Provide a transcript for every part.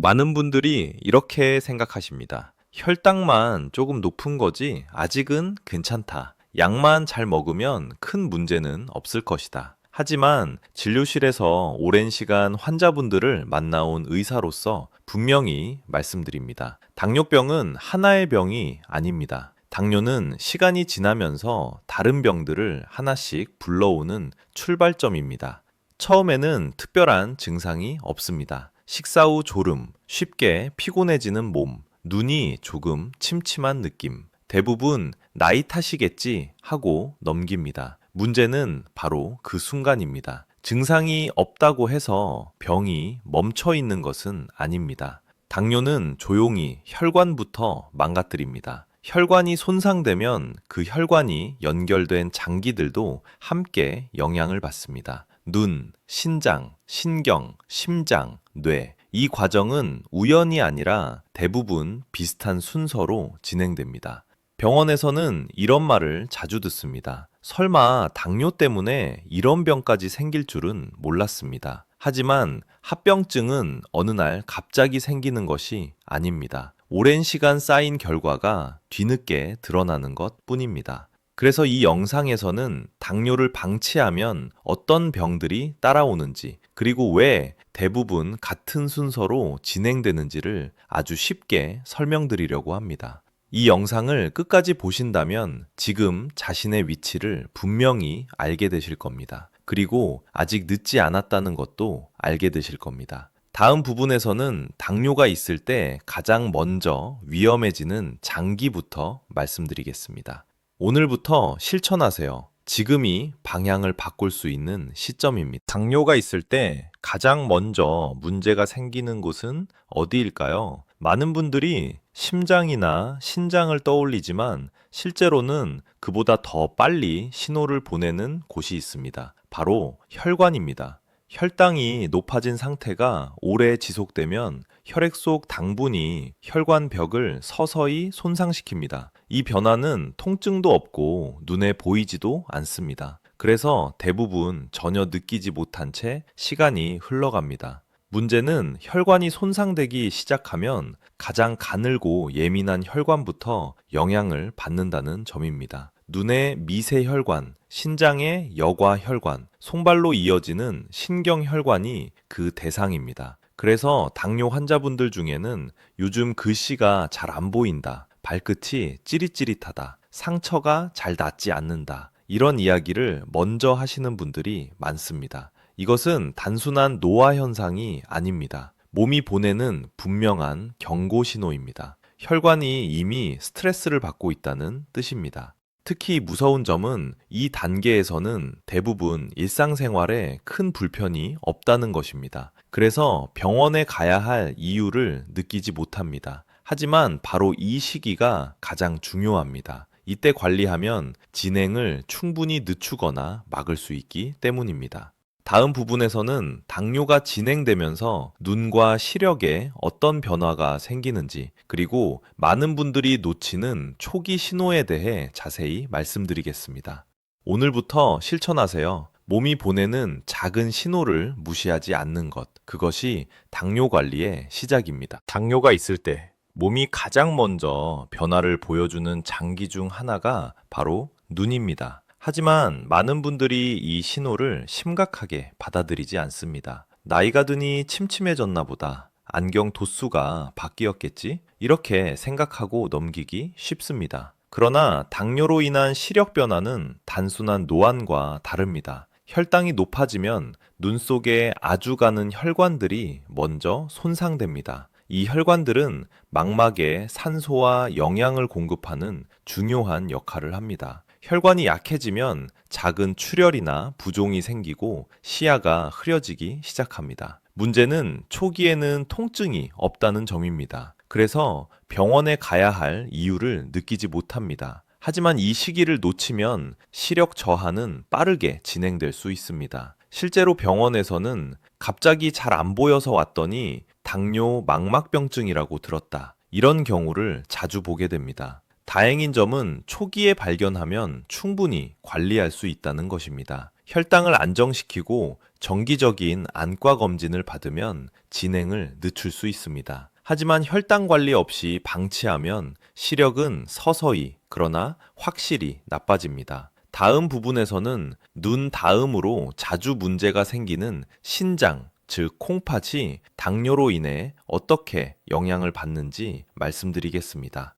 많은 분들이 이렇게 생각하십니다. 혈당만 조금 높은 거지 아직은 괜찮다. 약만 잘 먹으면 큰 문제는 없을 것이다. 하지만 진료실에서 오랜 시간 환자분들을 만나온 의사로서 분명히 말씀드립니다. 당뇨병은 하나의 병이 아닙니다. 당뇨는 시간이 지나면서 다른 병들을 하나씩 불러오는 출발점입니다. 처음에는 특별한 증상이 없습니다. 식사 후 졸음, 쉽게 피곤해지는 몸, 눈이 조금 침침한 느낌. 대부분 나이 탓이겠지 하고 넘깁니다. 문제는 바로 그 순간입니다. 증상이 없다고 해서 병이 멈춰 있는 것은 아닙니다. 당뇨는 조용히 혈관부터 망가뜨립니다. 혈관이 손상되면 그 혈관이 연결된 장기들도 함께 영향을 받습니다. 눈, 신장, 신경, 심장, 뇌. 이 과정은 우연이 아니라 대부분 비슷한 순서로 진행됩니다. 병원에서는 이런 말을 자주 듣습니다. 설마 당뇨 때문에 이런 병까지 생길 줄은 몰랐습니다. 하지만 합병증은 어느 날 갑자기 생기는 것이 아닙니다. 오랜 시간 쌓인 결과가 뒤늦게 드러나는 것 뿐입니다. 그래서 이 영상에서는 당뇨를 방치하면 어떤 병들이 따라오는지, 그리고 왜 대부분 같은 순서로 진행되는지를 아주 쉽게 설명드리려고 합니다. 이 영상을 끝까지 보신다면 지금 자신의 위치를 분명히 알게 되실 겁니다. 그리고 아직 늦지 않았다는 것도 알게 되실 겁니다. 다음 부분에서는 당뇨가 있을 때 가장 먼저 위험해지는 장기부터 말씀드리겠습니다. 오늘부터 실천하세요. 지금이 방향을 바꿀 수 있는 시점입니다. 당뇨가 있을 때 가장 먼저 문제가 생기는 곳은 어디일까요? 많은 분들이 심장이나 신장을 떠올리지만 실제로는 그보다 더 빨리 신호를 보내는 곳이 있습니다. 바로 혈관입니다. 혈당이 높아진 상태가 오래 지속되면 혈액 속 당분이 혈관 벽을 서서히 손상시킵니다. 이 변화는 통증도 없고 눈에 보이지도 않습니다. 그래서 대부분 전혀 느끼지 못한 채 시간이 흘러갑니다. 문제는 혈관이 손상되기 시작하면 가장 가늘고 예민한 혈관부터 영향을 받는다는 점입니다. 눈의 미세혈관, 신장의 여과혈관, 손발로 이어지는 신경혈관이 그 대상입니다. 그래서 당뇨 환자분들 중에는 요즘 글씨가 잘 안 보인다, 발끝이 찌릿찌릿하다, 상처가 잘 낫지 않는다, 이런 이야기를 먼저 하시는 분들이 많습니다. 이것은 단순한 노화 현상이 아닙니다. 몸이 보내는 분명한 경고 신호입니다. 혈관이 이미 스트레스를 받고 있다는 뜻입니다. 특히 무서운 점은 이 단계에서는 대부분 일상생활에 큰 불편이 없다는 것입니다. 그래서 병원에 가야 할 이유를 느끼지 못합니다. 하지만 바로 이 시기가 가장 중요합니다. 이때 관리하면 진행을 충분히 늦추거나 막을 수 있기 때문입니다. 다음 부분에서는 당뇨가 진행되면서 눈과 시력에 어떤 변화가 생기는지, 그리고 많은 분들이 놓치는 초기 신호에 대해 자세히 말씀드리겠습니다. 오늘부터 실천하세요. 몸이 보내는 작은 신호를 무시하지 않는 것, 그것이 당뇨 관리의 시작입니다. 당뇨가 있을 때 몸이 가장 먼저 변화를 보여주는 장기 중 하나가 바로 눈입니다. 하지만 많은 분들이 이 신호를 심각하게 받아들이지 않습니다. 나이가 드니 침침해졌나 보다, 안경 도수가 바뀌었겠지? 이렇게 생각하고 넘기기 쉽습니다. 그러나 당뇨로 인한 시력 변화는 단순한 노안과 다릅니다. 혈당이 높아지면 눈 속에 아주 가는 혈관들이 먼저 손상됩니다. 이 혈관들은 망막에 산소와 영양을 공급하는 중요한 역할을 합니다. 혈관이 약해지면 작은 출혈이나 부종이 생기고 시야가 흐려지기 시작합니다. 문제는 초기에는 통증이 없다는 점입니다. 그래서 병원에 가야 할 이유를 느끼지 못합니다. 하지만 이 시기를 놓치면 시력 저하는 빠르게 진행될 수 있습니다. 실제로 병원에서는 갑자기 잘 안 보여서 왔더니 당뇨 망막병증이라고 들었다, 이런 경우를 자주 보게 됩니다. 다행인 점은 초기에 발견하면 충분히 관리할 수 있다는 것입니다. 혈당을 안정시키고 정기적인 안과 검진을 받으면 진행을 늦출 수 있습니다. 하지만 혈당 관리 없이 방치하면 시력은 서서히 그러나 확실히 나빠집니다. 다음 부분에서는 눈 다음으로 자주 문제가 생기는 신장, 즉 콩팥이 당뇨로 인해 어떻게 영향을 받는지 말씀드리겠습니다.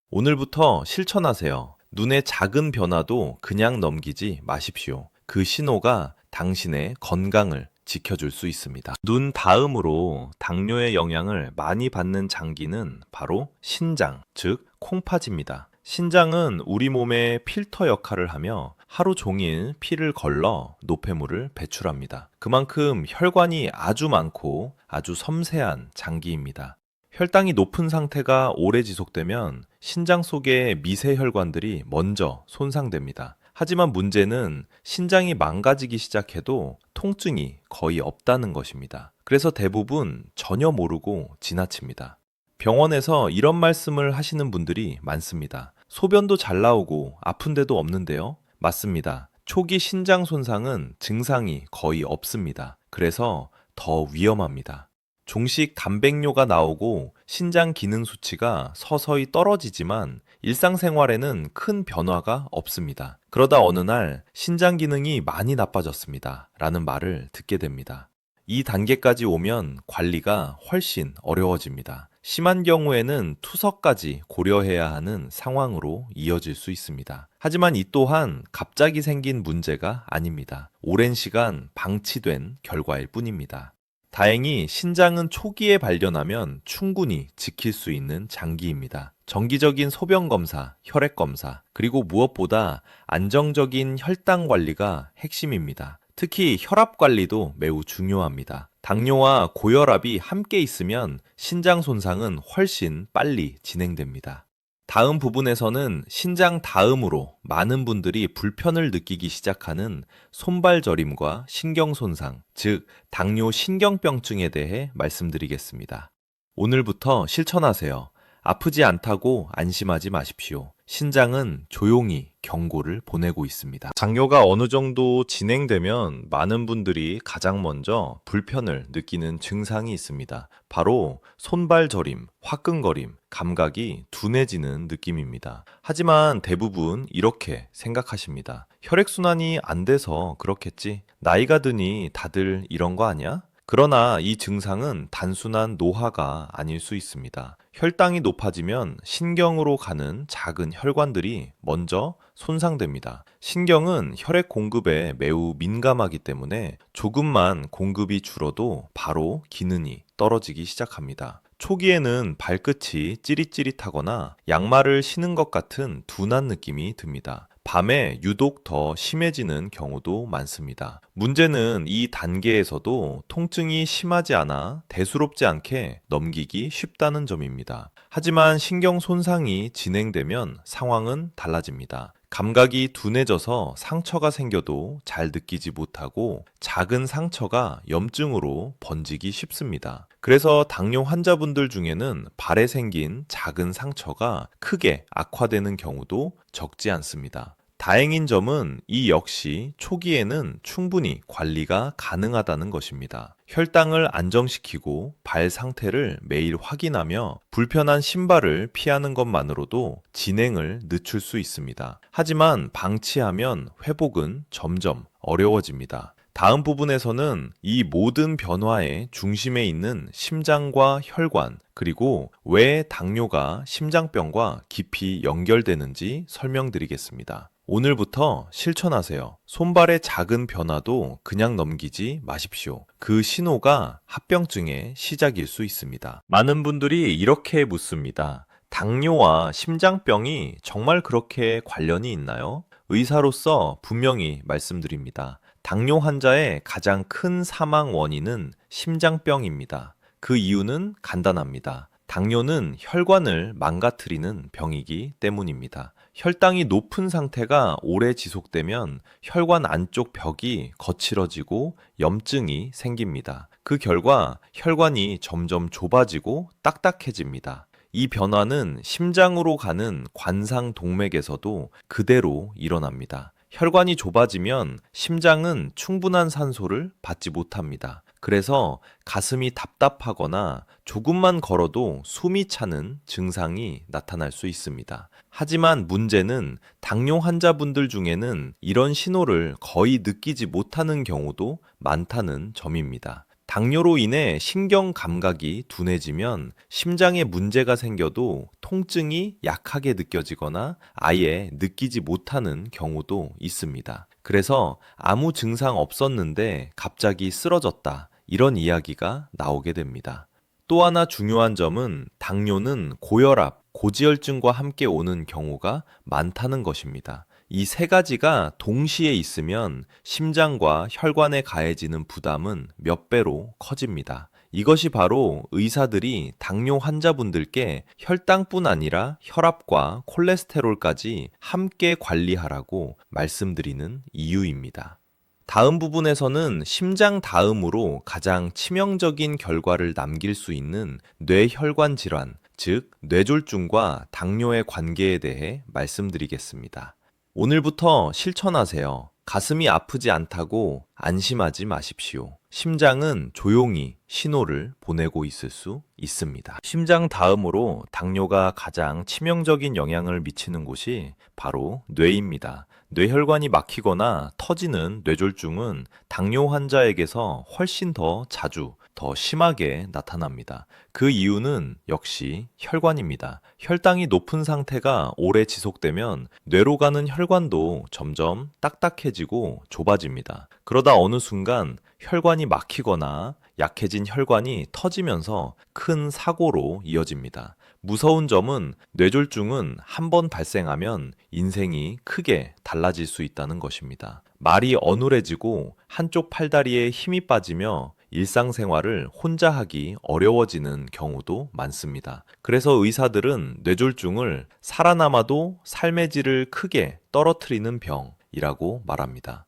오늘부터 실천하세요. 눈의 작은 변화도 그냥 넘기지 마십시오. 그 신호가 당신의 건강을 지켜줄 수 있습니다. 눈 다음으로 당뇨의 영향을 많이 받는 장기는 바로 신장, 즉 콩팥입니다. 신장은 우리 몸의 필터 역할을 하며 하루 종일 피를 걸러 노폐물을 배출합니다. 그만큼 혈관이 아주 많고 아주 섬세한 장기입니다. 혈당이 높은 상태가 오래 지속되면 신장 속의 미세 혈관들이 먼저 손상됩니다. 하지만 문제는 신장이 망가지기 시작해도 통증이 거의 없다는 것입니다. 그래서 대부분 전혀 모르고 지나칩니다. 병원에서 이런 말씀을 하시는 분들이 많습니다. 소변도 잘 나오고 아픈 데도 없는데요? 맞습니다. 초기 신장 손상은 증상이 거의 없습니다. 그래서 더 위험합니다. 종식 단백뇨가 나오고 신장 기능 수치가 서서히 떨어지지만 일상생활에는 큰 변화가 없습니다. 그러다 어느 날 신장 기능이 많이 나빠졌습니다. 라는 말을 듣게 됩니다. 이 단계까지 오면 관리가 훨씬 어려워집니다. 심한 경우에는 투석까지 고려해야 하는 상황으로 이어질 수 있습니다. 하지만 이 또한 갑자기 생긴 문제가 아닙니다. 오랜 시간 방치된 결과일 뿐입니다. 다행히 신장은 초기에 발견하면 충분히 지킬 수 있는 장기입니다. 정기적인 소변 검사, 혈액 검사, 그리고 무엇보다 안정적인 혈당 관리가 핵심입니다. 특히 혈압 관리도 매우 중요합니다. 당뇨와 고혈압이 함께 있으면 신장 손상은 훨씬 빨리 진행됩니다. 다음 부분에서는 신장 다음으로 많은 분들이 불편을 느끼기 시작하는 손발 저림과 신경 손상, 즉 당뇨 신경병증에 대해 말씀드리겠습니다. 오늘부터 실천하세요. 아프지 않다고 안심하지 마십시오. 신장은 조용히 경고를 보내고 있습니다. 당뇨가 어느 정도 진행되면 많은 분들이 가장 먼저 불편을 느끼는 증상이 있습니다. 바로 손발 저림, 화끈거림, 감각이 둔해지는 느낌입니다. 하지만 대부분 이렇게 생각하십니다. 혈액순환이 안 돼서 그렇겠지. 나이가 드니 다들 이런 거 아니야? 그러나 이 증상은 단순한 노화가 아닐 수 있습니다. 혈당이 높아지면 신경으로 가는 작은 혈관들이 먼저 손상됩니다. 신경은 혈액 공급에 매우 민감하기 때문에 조금만 공급이 줄어도 바로 기능이 떨어지기 시작합니다. 초기에는 발끝이 찌릿찌릿하거나 양말을 신은 것 같은 둔한 느낌이 듭니다. 밤에 유독 더 심해지는 경우도 많습니다. 문제는 이 단계에서도 통증이 심하지 않아 대수롭지 않게 넘기기 쉽다는 점입니다. 하지만 신경 손상이 진행되면 상황은 달라집니다. 감각이 둔해져서 상처가 생겨도 잘 느끼지 못하고 작은 상처가 염증으로 번지기 쉽습니다. 그래서 당뇨 환자분들 중에는 발에 생긴 작은 상처가 크게 악화되는 경우도 적지 않습니다. 다행인 점은 이 역시 초기에는 충분히 관리가 가능하다는 것입니다. 혈당을 안정시키고 발 상태를 매일 확인하며 불편한 신발을 피하는 것만으로도 진행을 늦출 수 있습니다. 하지만 방치하면 회복은 점점 어려워집니다. 다음 부분에서는 이 모든 변화의 중심에 있는 심장과 혈관, 그리고 왜 당뇨가 심장병과 깊이 연결되는지 설명드리겠습니다. 오늘부터 실천하세요. 손발의 작은 변화도 그냥 넘기지 마십시오. 그 신호가 합병증의 시작일 수 있습니다. 많은 분들이 이렇게 묻습니다. 당뇨와 심장병이 정말 그렇게 관련이 있나요? 의사로서 분명히 말씀드립니다. 당뇨 환자의 가장 큰 사망 원인은 심장병입니다. 그 이유는 간단합니다. 당뇨는 혈관을 망가뜨리는 병이기 때문입니다. 혈당이 높은 상태가 오래 지속되면 혈관 안쪽 벽이 거칠어지고 염증이 생깁니다. 그 결과 혈관이 점점 좁아지고 딱딱해집니다. 이 변화는 심장으로 가는 관상 동맥에서도 그대로 일어납니다. 혈관이 좁아지면 심장은 충분한 산소를 받지 못합니다. 그래서 가슴이 답답하거나 조금만 걸어도 숨이 차는 증상이 나타날 수 있습니다. 하지만 문제는 당뇨 환자분들 중에는 이런 신호를 거의 느끼지 못하는 경우도 많다는 점입니다. 당뇨로 인해 신경 감각이 둔해지면 심장에 문제가 생겨도 통증이 약하게 느껴지거나 아예 느끼지 못하는 경우도 있습니다. 그래서 아무 증상 없었는데 갑자기 쓰러졌다. 이런 이야기가 나오게 됩니다. 또 하나 중요한 점은 당뇨는 고혈압, 고지혈증과 함께 오는 경우가 많다는 것입니다. 이 세 가지가 동시에 있으면 심장과 혈관에 가해지는 부담은 몇 배로 커집니다. 이것이 바로 의사들이 당뇨 환자분들께 혈당뿐 아니라 혈압과 콜레스테롤까지 함께 관리하라고 말씀드리는 이유입니다. 다음 부분에서는 심장 다음으로 가장 치명적인 결과를 남길 수 있는 뇌혈관 질환, 즉 뇌졸중과 당뇨의 관계에 대해 말씀드리겠습니다. 오늘부터 실천하세요. 가슴이 아프지 않다고 안심하지 마십시오. 심장은 조용히 신호를 보내고 있을 수 있습니다. 심장 다음으로 당뇨가 가장 치명적인 영향을 미치는 곳이 바로 뇌입니다. 뇌혈관이 막히거나 터지는 뇌졸중은 당뇨 환자에게서 훨씬 더 자주, 더 심하게 나타납니다. 그 이유는 역시 혈관입니다. 혈당이 높은 상태가 오래 지속되면 뇌로 가는 혈관도 점점 딱딱해지고 좁아집니다. 그러다 어느 순간 혈관이 막히거나 약해진 혈관이 터지면서 큰 사고로 이어집니다. 무서운 점은 뇌졸중은 한 번 발생하면 인생이 크게 달라질 수 있다는 것입니다. 말이 어눌해지고 한쪽 팔다리에 힘이 빠지며 일상생활을 혼자 하기 어려워지는 경우도 많습니다. 그래서 의사들은 뇌졸중을 살아남아도 삶의 질을 크게 떨어뜨리는 병이라고 말합니다.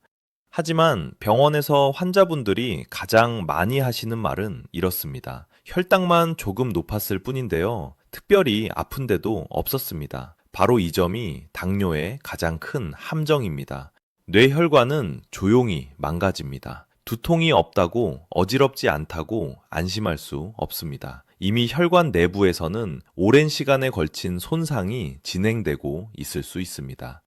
하지만 병원에서 환자분들이 가장 많이 하시는 말은 이렇습니다. 혈당만 조금 높았을 뿐인데요. 특별히 아픈데도 없었습니다. 바로 이 점이 당뇨의 가장 큰 함정입니다. 뇌혈관은 조용히 망가집니다. 두통이 없다고 어지럽지 않다고 안심할 수 없습니다. 이미 혈관 내부에서는 오랜 시간에 걸친 손상이 진행되고 있을 수 있습니다.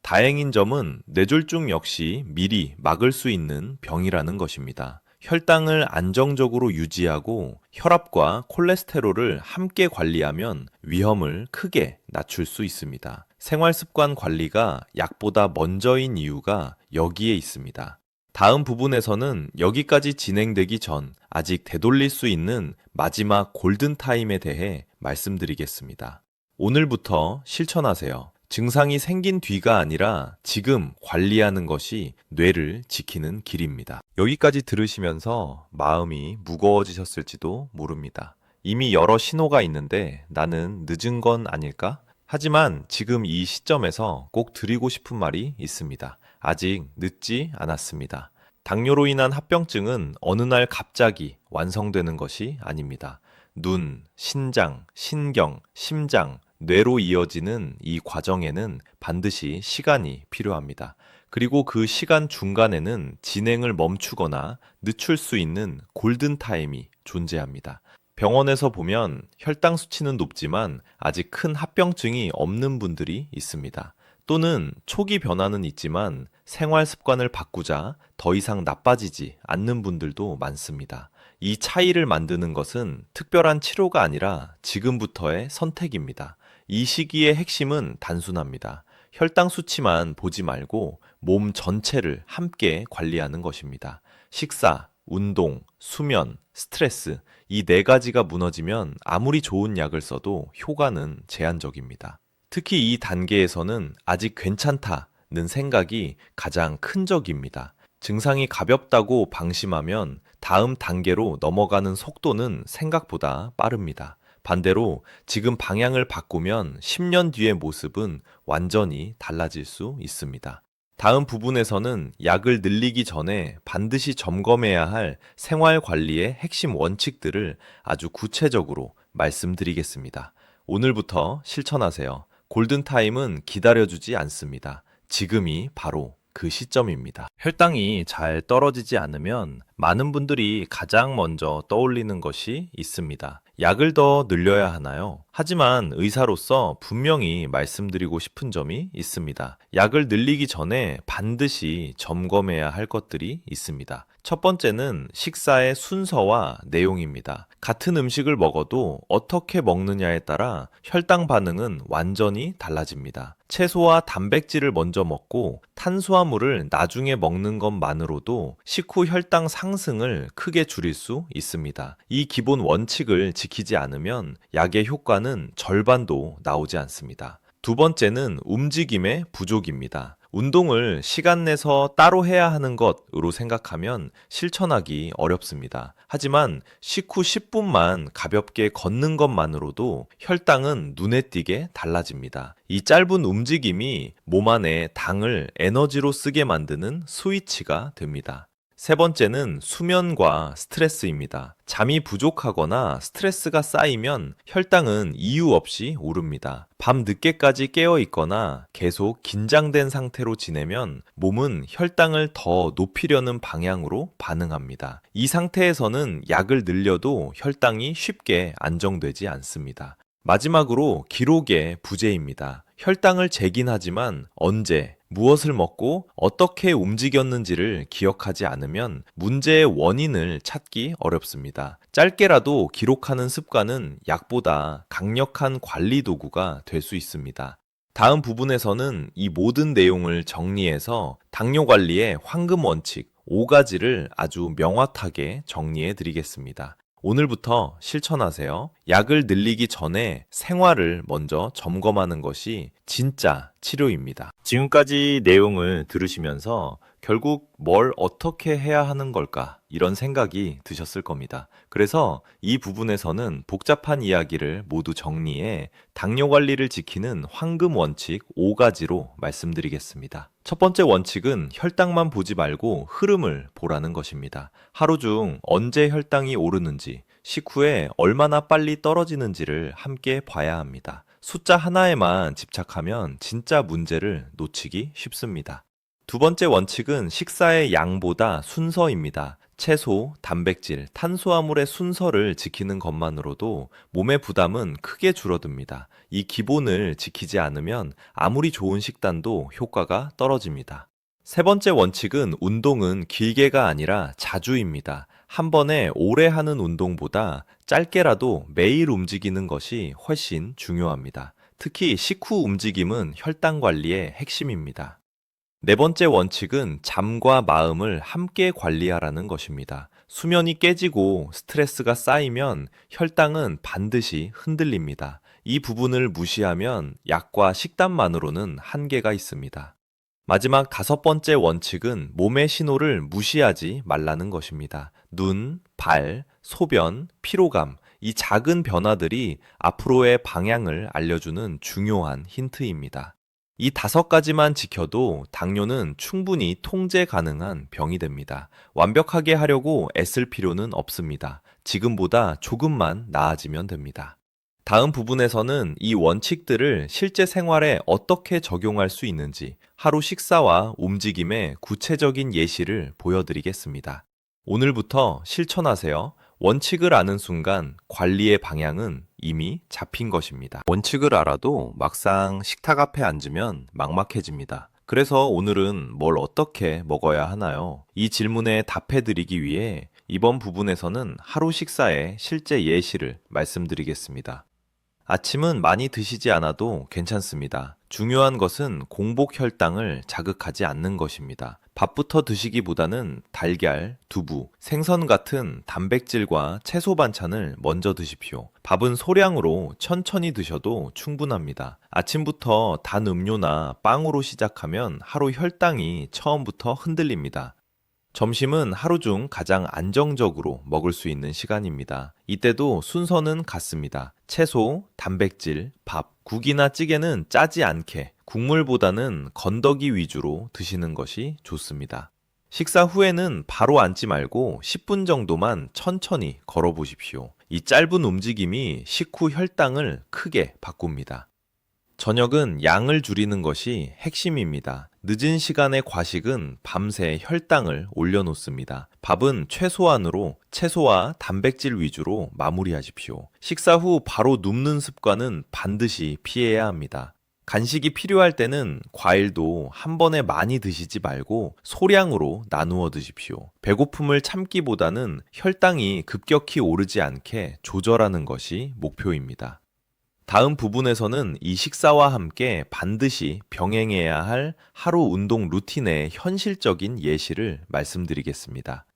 다행인 점은 뇌졸중 역시 미리 막을 수 있는 병이라는 것입니다. 혈당을 안정적으로 유지하고 혈압과 콜레스테롤을 함께 관리하면 위험을 크게 낮출 수 있습니다. 생활습관 관리가 약보다 먼저인 이유가 여기에 있습니다. 다음 부분에서는 여기까지 진행되기 전 아직 되돌릴 수 있는 마지막 골든타임에 대해 말씀드리겠습니다. 오늘부터 실천하세요. 증상이 생긴 뒤가 아니라 지금 관리하는 것이 뇌를 지키는 길입니다. 여기까지 들으시면서 마음이 무거워지셨을지도 모릅니다. 이미 여러 신호가 있는데 나는 늦은 건 아닐까? 하지만 지금 이 시점에서 꼭 드리고 싶은 말이 있습니다. 아직 늦지 않았습니다. 당뇨로 인한 합병증은 어느 날 갑자기 완성되는 것이 아닙니다. 눈, 신장, 신경, 심장, 뇌로 이어지는 이 과정에는 반드시 시간이 필요합니다. 그리고 그 시간 중간에는 진행을 멈추거나 늦출 수 있는 골든타임이 존재합니다. 병원에서 보면 혈당 수치는 높지만 아직 큰 합병증이 없는 분들이 있습니다. 또는 초기 변화는 있지만 생활 습관을 바꾸자 더 이상 나빠지지 않는 분들도 많습니다. 이 차이를 만드는 것은 특별한 치료가 아니라 지금부터의 선택입니다. 이 시기의 핵심은 단순합니다. 혈당 수치만 보지 말고 몸 전체를 함께 관리하는 것입니다. 식사, 운동, 수면, 스트레스, 이 네 가지가 무너지면 아무리 좋은 약을 써도 효과는 제한적입니다. 특히 이 단계에서는 아직 괜찮다는 생각이 가장 큰 적입니다. 증상이 가볍다고 방심하면 다음 단계로 넘어가는 속도는 생각보다 빠릅니다. 반대로 지금 방향을 바꾸면 10년 뒤의 모습은 완전히 달라질 수 있습니다. 다음 부분에서는 약을 늘리기 전에 반드시 점검해야 할 생활 관리의 핵심 원칙들을 아주 구체적으로 말씀드리겠습니다. 오늘부터 실천하세요. 골든타임은 기다려주지 않습니다. 지금이 바로 그 시점입니다. 혈당이 잘 떨어지지 않으면 많은 분들이 가장 먼저 떠올리는 것이 있습니다. 약을 더 늘려야 하나요? 하지만 의사로서 분명히 말씀드리고 싶은 점이 있습니다. 약을 늘리기 전에 반드시 점검해야 할 것들이 있습니다. 첫 번째는 식사의 순서와 내용입니다. 같은 음식을 먹어도 어떻게 먹느냐에 따라 혈당 반응은 완전히 달라집니다. 채소와 단백질을 먼저 먹고 탄수화물을 나중에 먹는 것만으로도 식후 혈당 상승을 크게 줄일 수 있습니다. 이 기본 원칙을 지키지 않으면 약의 효과는 절반도 나오지 않습니다. 두 번째는 움직임의 부족입니다. 운동을 시간 내서 따로 해야 하는 것으로 생각하면 실천하기 어렵습니다. 하지만 식후 10분만 가볍게 걷는 것만으로도 혈당은 눈에 띄게 달라집니다. 이 짧은 움직임이 몸 안에 당을 에너지로 쓰게 만드는 스위치가 됩니다. 세 번째는 수면과 스트레스입니다. 잠이 부족하거나 스트레스가 쌓이면 혈당은 이유 없이 오릅니다. 밤 늦게까지 깨어 있거나 계속 긴장된 상태로 지내면 몸은 혈당을 더 높이려는 방향으로 반응합니다. 이 상태에서는 약을 늘려도 혈당이 쉽게 안정되지 않습니다. 마지막으로 기록의 부재입니다. 혈당을 재긴 하지만 언제, 무엇을 먹고 어떻게 움직였는지를 기억하지 않으면 문제의 원인을 찾기 어렵습니다. 짧게라도 기록하는 습관은 약보다 강력한 관리 도구가 될 수 있습니다. 다음 부분에서는 이 모든 내용을 정리해서 당뇨 관리의 황금 원칙 5가지를 아주 명확하게 정리해 드리겠습니다. 오늘부터 실천하세요. 약을 늘리기 전에 생활을 먼저 점검하는 것이 진짜 치료입니다. 지금까지 내용을 들으시면서 결국 뭘 어떻게 해야 하는 걸까? 이런 생각이 드셨을 겁니다. 그래서 이 부분에서는 복잡한 이야기를 모두 정리해 당뇨 관리를 지키는 황금 원칙 5가지로 말씀드리겠습니다. 첫 번째 원칙은 혈당만 보지 말고 흐름을 보라는 것입니다. 하루 중 언제 혈당이 오르는지, 식후에 얼마나 빨리 떨어지는지를 함께 봐야 합니다. 숫자 하나에만 집착하면 진짜 문제를 놓치기 쉽습니다. 두 번째 원칙은 식사의 양보다 순서입니다. 채소, 단백질, 탄수화물의 순서를 지키는 것만으로도 몸의 부담은 크게 줄어듭니다. 이 기본을 지키지 않으면 아무리 좋은 식단도 효과가 떨어집니다. 세 번째 원칙은 운동은 길게가 아니라 자주입니다. 한 번에 오래 하는 운동보다 짧게라도 매일 움직이는 것이 훨씬 중요합니다. 특히 식후 움직임은 혈당 관리의 핵심입니다. 네 번째 원칙은 잠과 마음을 함께 관리하라는 것입니다. 수면이 깨지고 스트레스가 쌓이면 혈당은 반드시 흔들립니다. 이 부분을 무시하면 약과 식단만으로는 한계가 있습니다. 마지막 다섯 번째 원칙은 몸의 신호를 무시하지 말라는 것입니다. 눈, 발, 소변, 피로감, 이 작은 변화들이 앞으로의 방향을 알려주는 중요한 힌트입니다. 이 5가지만 지켜도 당뇨는 충분히 통제 가능한 병이 됩니다. 완벽하게 하려고 애쓸 필요는 없습니다. 지금보다 조금만 나아지면 됩니다. 다음 부분에서는 이 원칙들을 실제 생활에 어떻게 적용할 수 있는지 하루 식사와 움직임의 구체적인 예시를 보여드리겠습니다. 오늘부터 실천하세요. 원칙을 아는 순간 관리의 방향은 이미 잡힌 것입니다. 원칙을 알아도 막상 식탁 앞에 앉으면 막막해집니다. 그래서 오늘은 뭘 어떻게 먹어야 하나요? 이 질문에 답해드리기 위해 이번 부분에서는 하루 식사의 실제 예시를 말씀드리겠습니다. 아침은 많이 드시지 않아도 괜찮습니다. 중요한 것은 공복 혈당을 자극하지 않는 것입니다. 밥부터 드시기보다는 달걀, 두부, 생선 같은 단백질과 채소 반찬을 먼저 드십시오. 밥은 소량으로 천천히 드셔도 충분합니다. 아침부터 단 음료나 빵으로 시작하면 하루 혈당이 처음부터 흔들립니다. 점심은 하루 중 가장 안정적으로 먹을 수 있는 시간입니다. 이때도 순서는 같습니다. 채소, 단백질, 밥, 국이나 찌개는 짜지 않게 국물보다는 건더기 위주로 드시는 것이 좋습니다. 식사 후에는 바로 앉지 말고 10분 정도만 천천히 걸어 보십시오. 이 짧은 움직임이 식후 혈당을 크게 바꿉니다. 저녁은 양을 줄이는 것이 핵심입니다. 늦은 시간의 과식은 밤새 혈당을 올려놓습니다. 밥은 최소한으로 채소와 단백질 위주로 마무리하십시오. 식사 후 바로 눕는 습관은 반드시 피해야 합니다. 간식이 필요할 때는 과일도 한 번에 많이 드시지 말고 소량으로 나누어 드십시오. 배고픔을 참기보다는 혈당이 급격히 오르지 않게 조절하는 것이 목표입니다. 다음 부분에서는 이 식사와 함께 반드시 병행해야 할 하루 운동 루틴의 현실적인 예시를 말씀드리겠습니다.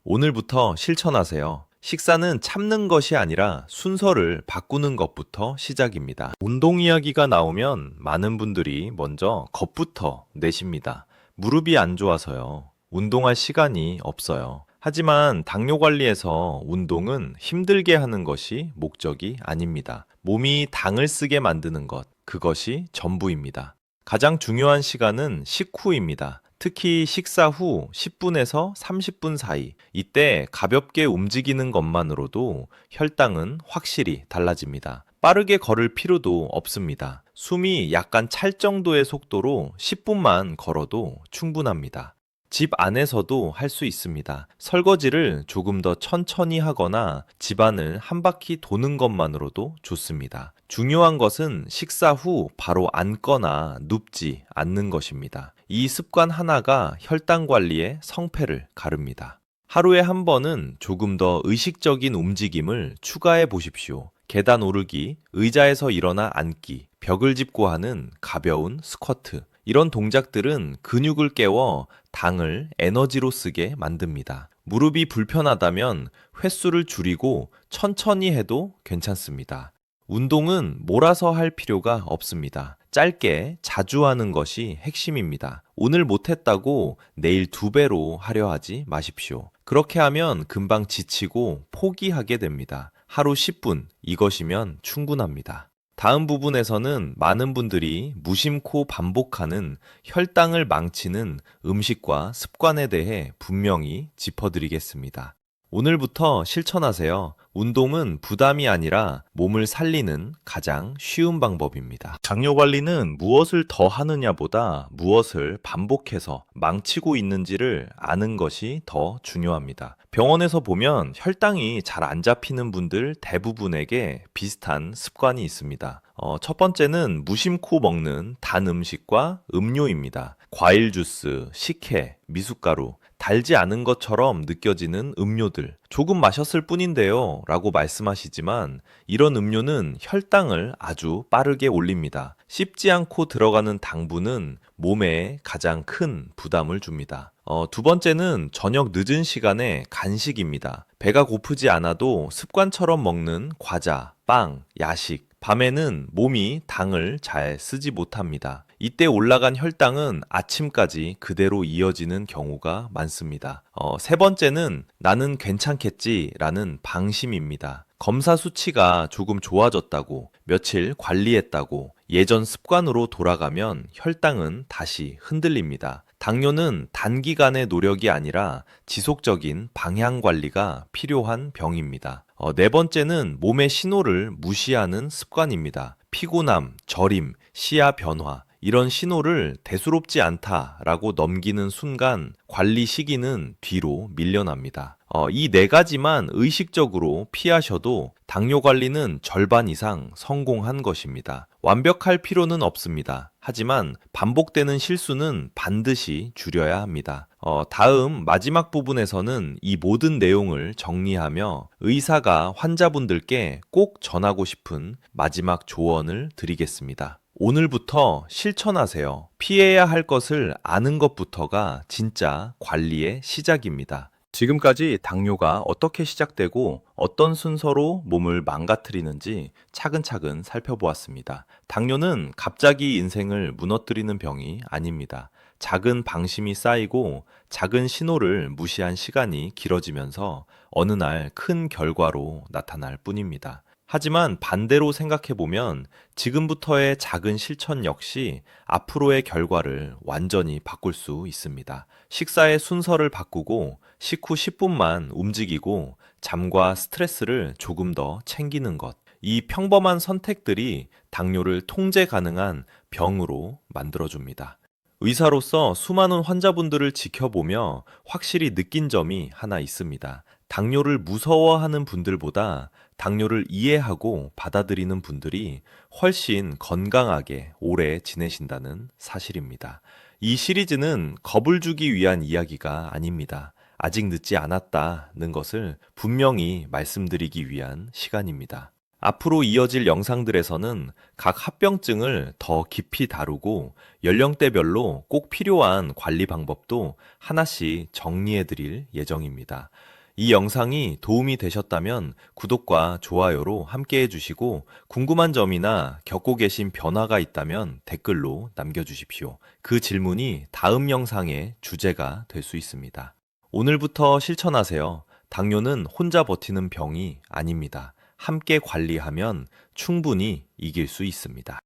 오늘부터 실천하세요. 식사는 참는 것이 아니라 순서를 바꾸는 것부터 시작입니다. 운동 이야기가 나오면 많은 분들이 먼저 겁부터 내십니다. 무릎이 안 좋아서요. 운동할 시간이 없어요. 하지만 당뇨 관리에서 운동은 힘들게 하는 것이 목적이 아닙니다. 몸이 당을 쓰게 만드는 것, 그것이 전부입니다. 가장 중요한 시간은 식후입니다. 특히 식사 후 10분에서 30분 사이, 이때 가볍게 움직이는 것만으로도 혈당은 확실히 달라집니다. 빠르게 걸을 필요도 없습니다. 숨이 약간 찰 정도의 속도로 10분만 걸어도 충분합니다. 집 안에서도 할 수 있습니다. 설거지를 조금 더 천천히 하거나 집안을 한 바퀴 도는 것만으로도 좋습니다. 중요한 것은 식사 후 바로 앉거나 눕지 않는 것입니다. 이 습관 하나가 혈당 관리의 성패를 가릅니다. 하루에 한 번은 조금 더 의식적인 움직임을 추가해 보십시오. 계단 오르기, 의자에서 일어나 앉기, 벽을 짚고 하는 가벼운 스쿼트. 이런 동작들은 근육을 깨워 당을 에너지로 쓰게 만듭니다. 무릎이 불편하다면 횟수를 줄이고 천천히 해도 괜찮습니다. 운동은 몰아서 할 필요가 없습니다. 짧게 자주 하는 것이 핵심입니다. 오늘 못했다고 내일 2배로 하려 하지 마십시오. 그렇게 하면 금방 지치고 포기하게 됩니다. 하루 10분, 이것이면 충분합니다. 다음 부분에서는 많은 분들이 무심코 반복하는 혈당을 망치는 음식과 습관에 대해 분명히 짚어드리겠습니다. 오늘부터 실천하세요. 운동은 부담이 아니라 몸을 살리는 가장 쉬운 방법입니다. 당뇨 관리는 무엇을 더 하느냐보다 무엇을 반복해서 망치고 있는지를 아는 것이 더 중요합니다. 병원에서 보면 혈당이 잘 안 잡히는 분들 대부분에게 비슷한 습관이 있습니다. 첫 번째는 무심코 먹는 단 음식과 음료입니다. 과일 주스, 식혜, 미숫가루, 달지 않은 것처럼 느껴지는 음료들, 조금 마셨을 뿐인데요 라고 말씀하시지만 이런 음료는 혈당을 아주 빠르게 올립니다. 씹지 않고 들어가는 당분은 몸에 가장 큰 부담을 줍니다. 두 번째는 저녁 늦은 시간에 간식입니다. 배가 고프지 않아도 습관처럼 먹는 과자, 빵, 야식, 밤에는 몸이 당을 잘 쓰지 못합니다. 이때 올라간 혈당은 아침까지 그대로 이어지는 경우가 많습니다. 세 번째는 나는 괜찮겠지라는 방심입니다. 검사 수치가 조금 좋아졌다고, 며칠 관리했다고, 예전 습관으로 돌아가면 혈당은 다시 흔들립니다. 당뇨는 단기간의 노력이 아니라 지속적인 방향 관리가 필요한 병입니다. 네 번째는 몸의 신호를 무시하는 습관입니다. 피곤함, 저림, 시야 변화, 이런 신호를 대수롭지 않다라고 넘기는 순간 관리 시기는 뒤로 밀려납니다. 이 네 가지만 의식적으로 피하셔도 당뇨 관리는 절반 이상 성공한 것입니다. 완벽할 필요는 없습니다. 하지만 반복되는 실수는 반드시 줄여야 합니다. 다음 마지막 부분에서는 이 모든 내용을 정리하며 의사가 환자분들께 꼭 전하고 싶은 마지막 조언을 드리겠습니다. 오늘부터 실천하세요. 피해야 할 것을 아는 것부터가 진짜 관리의 시작입니다. 지금까지 당뇨가 어떻게 시작되고 어떤 순서로 몸을 망가뜨리는지 차근차근 살펴보았습니다. 당뇨는 갑자기 인생을 무너뜨리는 병이 아닙니다. 작은 방심이 쌓이고 작은 신호를 무시한 시간이 길어지면서 어느 날 큰 결과로 나타날 뿐입니다. 하지만 반대로 생각해보면 지금부터의 작은 실천 역시 앞으로의 결과를 완전히 바꿀 수 있습니다. 식사의 순서를 바꾸고 식후 10분만 움직이고 잠과 스트레스를 조금 더 챙기는 것. 이 평범한 선택들이 당뇨를 통제 가능한 병으로 만들어줍니다. 의사로서 수많은 환자분들을 지켜보며 확실히 느낀 점이 하나 있습니다. 당뇨를 무서워하는 분들보다 당뇨를 이해하고 받아들이는 분들이 훨씬 건강하게 오래 지내신다는 사실입니다. 이 시리즈는 겁을 주기 위한 이야기가 아닙니다. 아직 늦지 않았다는 것을 분명히 말씀드리기 위한 시간입니다. 앞으로 이어질 영상들에서는 각 합병증을 더 깊이 다루고 연령대별로 꼭 필요한 관리 방법도 하나씩 정리해 드릴 예정입니다. 이 영상이 도움이 되셨다면 구독과 좋아요로 함께 해주시고 궁금한 점이나 겪고 계신 변화가 있다면 댓글로 남겨주십시오. 그 질문이 다음 영상의 주제가 될 수 있습니다. 오늘부터 실천하세요. 당뇨는 혼자 버티는 병이 아닙니다. 함께 관리하면 충분히 이길 수 있습니다.